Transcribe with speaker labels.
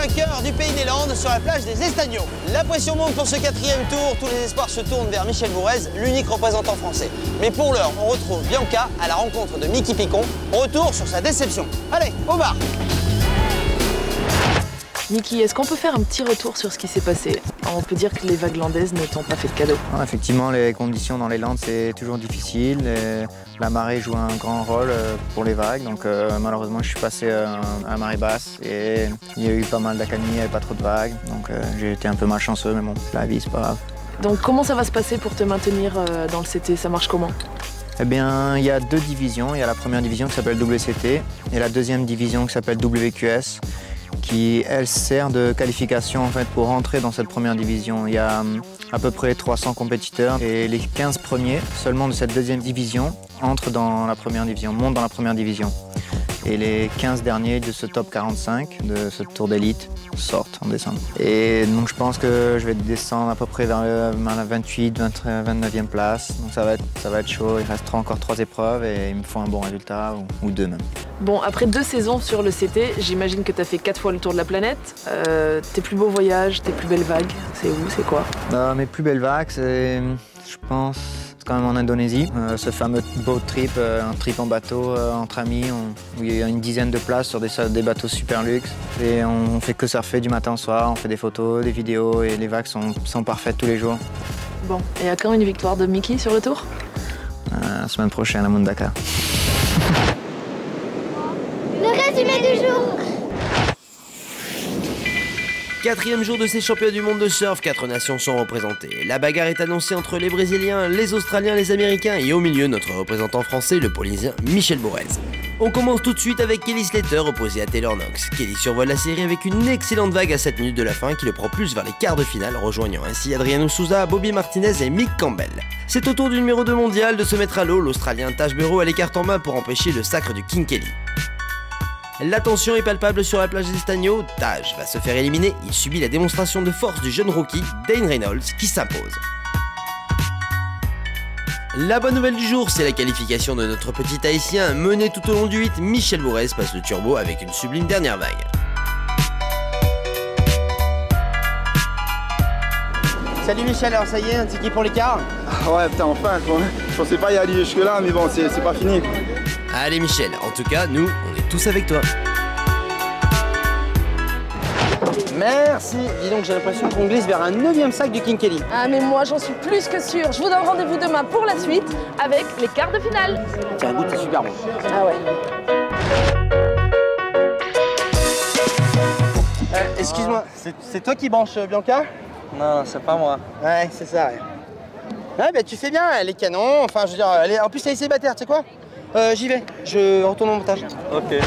Speaker 1: vainqueur du Pays des Landes sur la plage des Estagnots. La pression monte pour ce 4e tour. Tous les espoirs se tournent vers Michel Bourez, l'unique représentant français. Mais pour l'heure, on retrouve Bianca à la rencontre de Mickey Picon. Retour sur sa déception. Allez, au bar!
Speaker 2: Mickey, est-ce qu'on peut faire un petit retour sur ce qui s'est passé? On peut dire que les vagues landaises ne t'ont pas fait de cadeau.
Speaker 3: Effectivement, les conditions dans les Landes, c'est toujours difficile. La marée joue un grand rôle pour les vagues. Donc malheureusement, je suis passé à marée basse et il y a eu pas mal d'accalmie, il n'y avait pas trop de vagues. Donc j'ai été un peu malchanceux, mais bon, la vie, c'est pas grave.
Speaker 2: Donc comment ça va se passer pour te maintenir dans le CT? Ça marche comment?
Speaker 3: Eh bien, il y a 2 divisions. Il y a la première division qui s'appelle WCT et la deuxième division qui s'appelle WQS, qui, elle, sert de qualification en fait, pour rentrer dans cette première division. Il y a à peu près 300 compétiteurs et les 15 premiers seulement de cette deuxième division entrent dans la première division, montent dans la première division. Et les 15 derniers de ce top 45, de ce tour d'élite, sortent en décembre. Et donc je pense que je vais descendre à peu près vers la 28, 29e place. Donc ça va être chaud, il restera encore 3 épreuves et il me faut un bon résultat, ou 2 même.
Speaker 2: Bon, après 2 saisons sur le CT, j'imagine que tu as fait 4 fois le tour de la planète. Tes plus beaux voyages, tes plus belles vagues, c'est où, c'est quoi?
Speaker 3: Mes plus belles vagues, c'est, je pense, quand même en Indonésie. Ce fameux boat trip, un trip en bateau entre amis, où il y a une dizaine de places sur des bateaux super luxe. Et on fait que surfer du matin au soir, on fait des photos, des vidéos et les vagues sont parfaites tous les jours.
Speaker 2: Bon, et à quand une victoire de Mickey sur le tour?
Speaker 3: La semaine prochaine à Mundaka.
Speaker 4: Le résumé du jour.
Speaker 1: 4e jour de ces championnats du monde de surf, 4 nations sont représentées. La bagarre est annoncée entre les Brésiliens, les Australiens, les Américains et au milieu notre représentant français, le Polynésien Michel Bourez. On commence tout de suite avec Kelly Slater opposé à Taylor Knox. Kelly survole la série avec une excellente vague à 7 minutes de la fin qui le prend plus vers les quarts de finale, rejoignant ainsi Adriano Souza, Bobby Martinez et Mick Campbell. C'est au tour du numéro 2 mondial de se mettre à l'eau, l'Australien Taj Burrow a les cartes en main pour empêcher le sacre du King Kelly. La tension est palpable sur la plage des Estagnots, Taj va se faire éliminer, il subit la démonstration de force du jeune rookie Dane Reynolds qui s'impose. La bonne nouvelle du jour, c'est la qualification de notre petit haïtien, mené tout au long du 8, Michel Bourez passe le turbo avec une sublime dernière vague.
Speaker 5: Salut Michel, alors ça y est, un ticket pour l'écart?
Speaker 6: Ouais putain, enfin, je pensais pas y aller jusque là, mais bon, c'est pas fini.
Speaker 1: Allez Michel, en tout cas, nous, on est tous avec toi.
Speaker 5: Merci. Dis donc, j'ai l'impression qu'on glisse vers un 9e sac du King Kelly.
Speaker 2: Ah mais moi j'en suis plus que sûre. Je vous donne rendez-vous demain pour la suite avec les quarts de finale.
Speaker 5: Tiens, goûte, c'est super bon.
Speaker 2: Ah ouais.
Speaker 5: Excuse-moi, c'est toi qui branches Bianca?
Speaker 3: Non, c'est pas moi.
Speaker 5: Ouais, c'est ça, ouais. Ouais, bah tu fais bien, elle est canon. Enfin, je veux dire, en plus elle est célibataire, tu sais quoi? J'y vais, je retourne au montage.
Speaker 3: Ok.